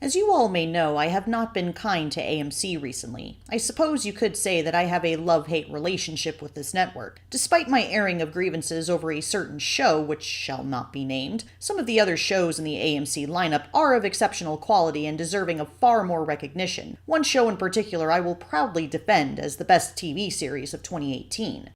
As you all may know, I have not been kind to AMC recently. I suppose you could say that I have a love-hate relationship with this network. Despite my airing of grievances over a certain show, which shall not be named, some of the other shows in the AMC lineup are of exceptional quality and deserving of far more recognition. One show in particular I will proudly defend as the best TV series of 2018.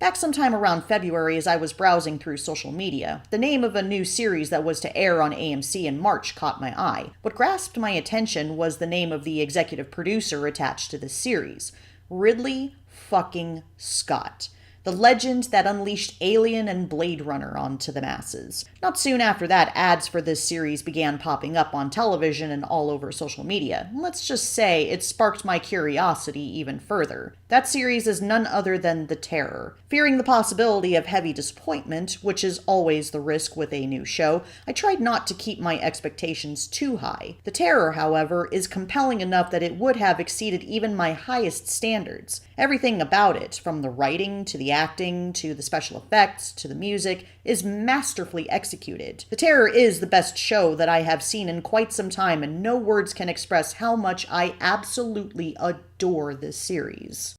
Back sometime around February as I was browsing through social media, the name of a new series that was to air on AMC in March caught my eye. What grasped my attention was the name of the executive producer attached to this series, Ridley fucking Scott. The legend that unleashed Alien and Blade Runner onto the masses. Not soon after that, ads for this series began popping up on television and all over social media. Let's just say it sparked my curiosity even further. That series is none other than The Terror. Fearing the possibility of heavy disappointment, which is always the risk with a new show, I tried not to keep my expectations too high. The Terror, however, is compelling enough that it would have exceeded even my highest standards. Everything about it, from the writing to the acting to the special effects to the music, is masterfully executed. The Terror is the best show that I have seen in quite some time, and no words can express how much I absolutely adore this series.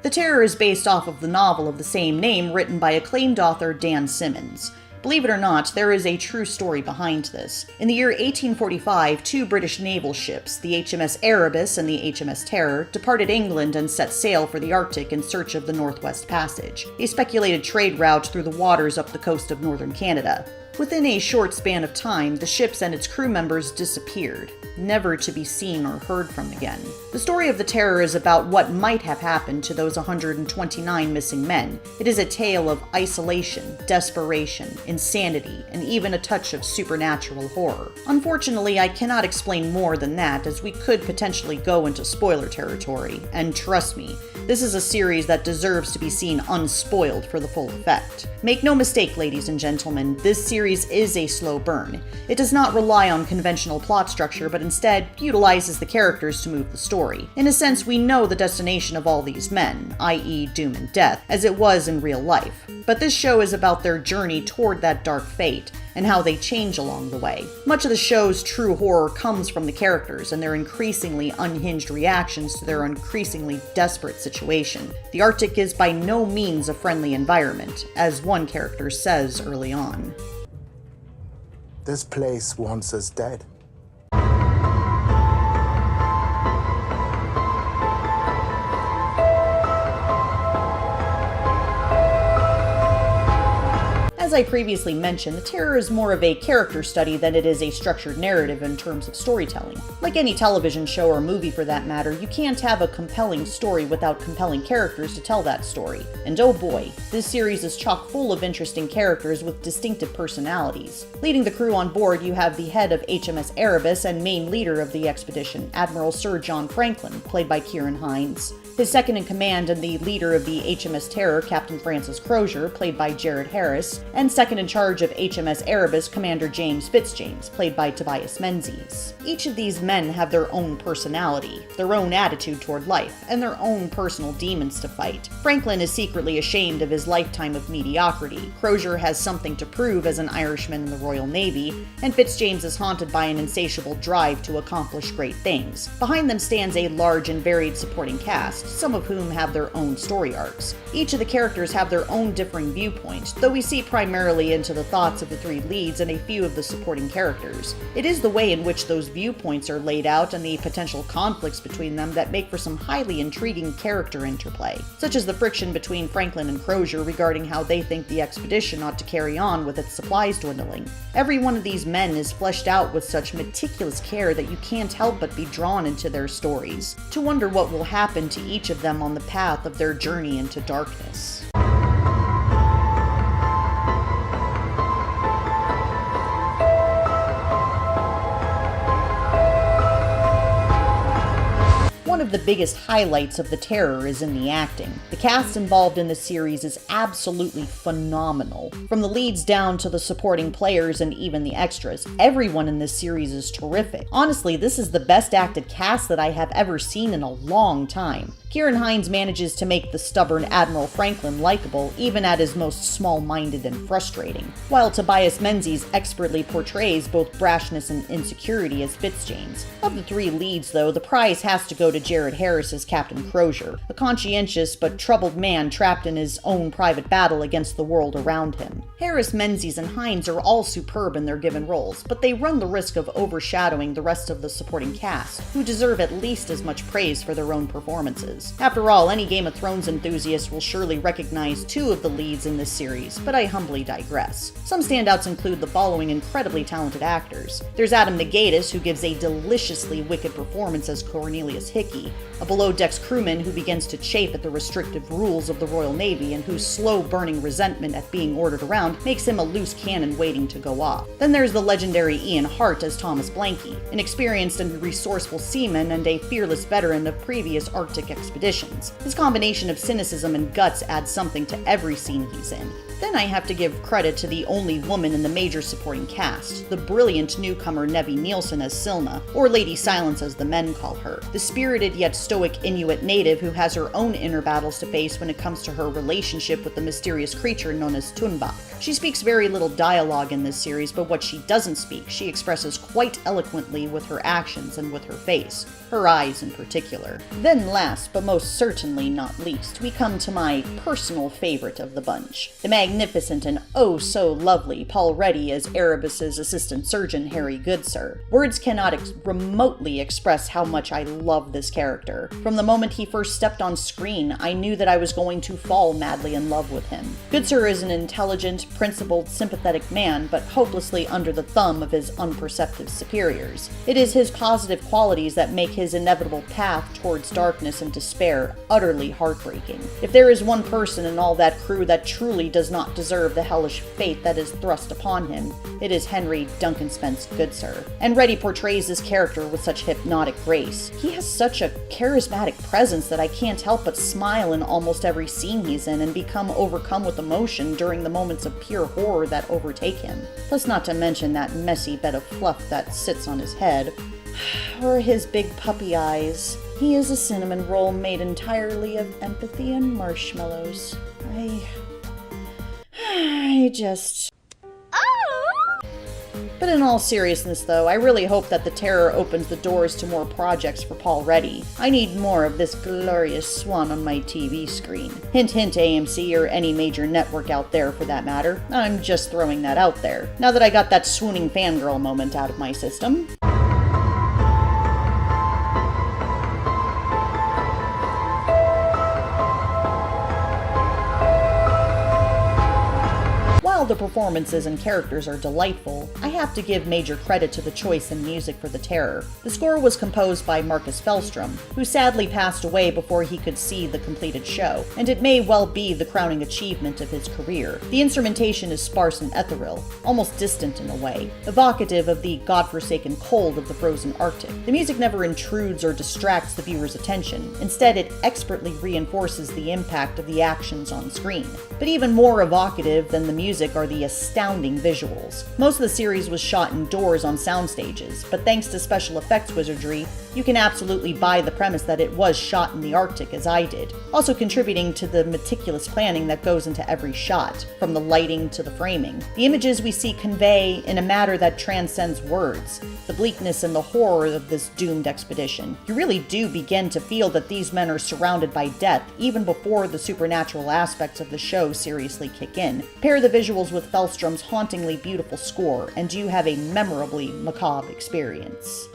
The Terror is based off of the novel of the same name written by acclaimed author Dan Simmons. Believe it or not, there is a true story behind this. In the year 1845, two British naval ships, the HMS Erebus and the HMS Terror, departed England and set sail for the Arctic in search of the Northwest Passage, a speculated trade route through the waters up the coast of northern Canada. Within a short span of time, the ships and its crew members disappeared, never to be seen or heard from again. The story of The Terror is about what might have happened to those 129 missing men. It is a tale of isolation, desperation, insanity, and even a touch of supernatural horror. Unfortunately, I cannot explain more than that, as we could potentially go into spoiler territory, and trust me, this is a series that deserves to be seen unspoiled for the full effect. Make no mistake, ladies and gentlemen, this series is a slow burn. It does not rely on conventional plot structure, but instead utilizes the characters to move the story. In a sense, we know the destination of all these men, i.e. doom and death, as it was in real life. But this show is about their journey toward that dark fate, and how they change along the way. Much of the show's true horror comes from the characters and their increasingly unhinged reactions to their increasingly desperate situation. The Arctic is by no means a friendly environment, as one character says early on. This place wants us dead. As I previously mentioned, The Terror is more of a character study than it is a structured narrative in terms of storytelling. Like any television show or movie for that matter, you can't have a compelling story without compelling characters to tell that story. And oh boy, this series is chock full of interesting characters with distinctive personalities. Leading the crew on board, you have the head of HMS Erebus and main leader of the expedition, Admiral Sir John Franklin, played by Ciarán Hinds. His second-in-command and the leader of the HMS Terror, Captain Francis Crozier, played by Jared Harris, and second-in-charge of HMS Erebus, Commander James Fitzjames, played by Tobias Menzies. Each of these men have their own personality, their own attitude toward life, and their own personal demons to fight. Franklin is secretly ashamed of his lifetime of mediocrity, Crozier has something to prove as an Irishman in the Royal Navy, and Fitzjames is haunted by an insatiable drive to accomplish great things. Behind them stands a large and varied supporting cast, some of whom have their own story arcs. Each of the characters have their own differing viewpoint, though we see primarily into the thoughts of the three leads and a few of the supporting characters. It is the way in which those viewpoints are laid out and the potential conflicts between them that make for some highly intriguing character interplay, such as the friction between Franklin and Crozier regarding how they think the expedition ought to carry on with its supplies dwindling. Every one of these men is fleshed out with such meticulous care that you can't help but be drawn into their stories, to wonder what will happen to each of them on the path of their journey into darkness. One of the biggest highlights of The Terror is in the acting. The cast involved in the series is absolutely phenomenal. From the leads down to the supporting players and even the extras, everyone in this series is terrific. Honestly, this is the best acted cast that I have ever seen in a long time. Ciarán Hinds manages to make the stubborn Admiral Franklin likable, even at his most small-minded and frustrating, while Tobias Menzies expertly portrays both brashness and insecurity as Fitzjames. Of the three leads, though, the prize has to go to Jared Harris as Captain Crozier, a conscientious but troubled man trapped in his own private battle against the world around him. Harris, Menzies, and Hinds are all superb in their given roles, but they run the risk of overshadowing the rest of the supporting cast, who deserve at least as much praise for their own performances. After all, any Game of Thrones enthusiast will surely recognize two of the leads in this series, but I humbly digress. Some standouts include the following incredibly talented actors. There's Adam Nagaitis, who gives a deliciously wicked performance as Cornelius Hickey, a below-decks crewman who begins to chafe at the restrictive rules of the Royal Navy and whose slow-burning resentment at being ordered around makes him a loose cannon waiting to go off. Then there's the legendary Ian Hart as Thomas Blanky, an experienced and resourceful seaman and a fearless veteran of previous Arctic expeditions. His combination of cynicism and guts adds something to every scene he's in. Then I have to give credit to the only woman in the major supporting cast, the brilliant newcomer Nevi Nielsen as Silna, or Lady Silence as the men call her, the spirited yet stoic Inuit native who has her own inner battles to face when it comes to her relationship with the mysterious creature known as Tunbach. She speaks very little dialogue in this series, but what she doesn't speak, she expresses quite eloquently with her actions and with her face, her eyes in particular. Then last, but most certainly not least, we come to my personal favorite of the bunch, the magnificent and oh so lovely Paul Reddy as Erebus's assistant surgeon Harry Goodsir. Words cannot remotely express how much I love this character. From the moment he first stepped on screen, I knew that I was going to fall madly in love with him. Goodsir is an intelligent, principled, sympathetic man, but hopelessly under the thumb of his unperceptive superiors. It is his positive qualities that make his inevitable path towards darkness and despair utterly heartbreaking. If there is one person in all that crew that truly does not deserve the hellish fate that is thrust upon him, it is Henry Duncan Spence Goodsir. And Reddy portrays this character with such hypnotic grace. He has such a charismatic presence that I can't help but smile in almost every scene he's in and become overcome with emotion during the moments of pure horror that overtake him. Plus, not to mention that messy bed of fluff that sits on his head, or his big puppy eyes. He is a cinnamon roll made entirely of empathy and marshmallows. I just... But in all seriousness though, I really hope that The Terror opens the doors to more projects for Paul Reddy. I need more of this glorious swan on my TV screen. Hint hint AMC or any major network out there for that matter. I'm just throwing that out there. Now that I got that swooning fangirl moment out of my system. While the performances and characters are delightful, I have to give major credit to the choice in music for The Terror. The score was composed by Marcus Fellstrom, who sadly passed away before he could see the completed show, and it may well be the crowning achievement of his career. The instrumentation is sparse and ethereal, almost distant in a way, evocative of the godforsaken cold of the frozen Arctic. The music never intrudes or distracts the viewer's attention. Instead, it expertly reinforces the impact of the actions on screen. But even more evocative than the music are the astounding visuals. Most of the series was shot indoors on sound stages, but thanks to special effects wizardry, you can absolutely buy the premise that it was shot in the Arctic as I did, also contributing to the meticulous planning that goes into every shot, from the lighting to the framing. The images we see convey in a matter that transcends words, the bleakness and the horror of this doomed expedition. You really do begin to feel that these men are surrounded by death even before the supernatural aspects of the show seriously kick in. Pair the visuals with Fellstrom's hauntingly beautiful score, and you have a memorably macabre experience.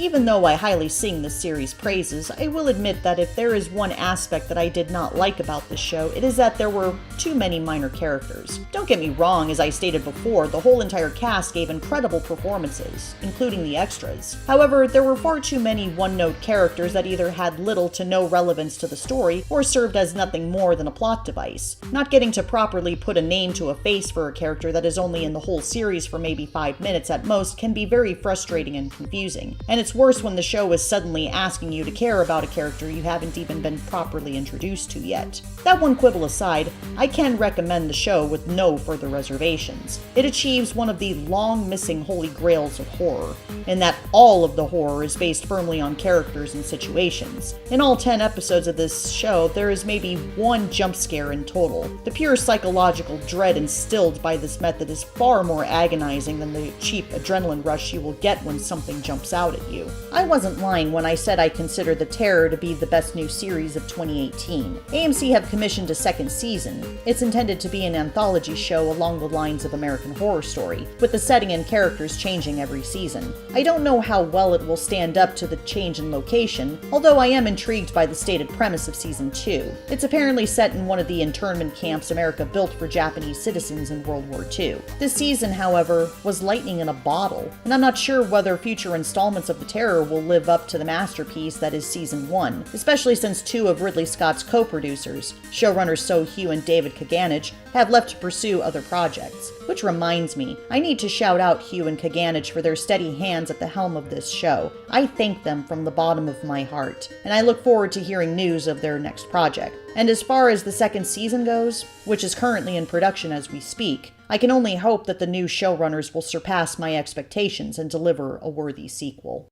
even though I highly sing this series' praises, I will admit that if there is one aspect that I did not like about this show, it is that there were too many minor characters. Don't get me wrong, as I stated before, the whole entire cast gave incredible performances, including the extras. However, there were far too many one-note characters that either had little to no relevance to the story or served as nothing more than a plot device. Not getting to properly put a name to a face for a character that is only in the whole series for maybe 5 minutes at most can be very frustrating and confusing. And it's worse when the show is suddenly asking you to care about a character you haven't even been properly introduced to yet. That one quibble aside, I can recommend the show with no further reservations. It achieves one of the long-missing holy grails of horror, in that all of the horror is based firmly on characters and situations. In all 10 episodes of this show, there is maybe one jump scare in total. The pure psychological dread instilled by this method is far more agonizing than the cheap adrenaline rush you will get when something jumps out at you. I wasn't lying when I said I consider The Terror to be the best new series of 2018. AMC have commissioned a second season. It's intended to be an anthology show along the lines of American Horror Story, with the setting and characters changing every season. I don't know how well it will stand up to the change in location, although I am intrigued by the stated premise of season 2. It's apparently set in one of the internment camps America built for Japanese citizens in World War II. This season, however, was lightning in a bottle, and I'm not sure whether future installments of The Terror will live up to the masterpiece that is season 1, especially since 2 of Ridley Scott's co-producers, showrunners So Hugh and David Kaganich, have left to pursue other projects. Which reminds me, I need to shout out Hugh and Kaganich for their steady hands at the helm of this show. I thank them from the bottom of my heart, and I look forward to hearing news of their next project. And as far as the second season goes, which is currently in production as we speak, I can only hope that the new showrunners will surpass my expectations and deliver a worthy sequel.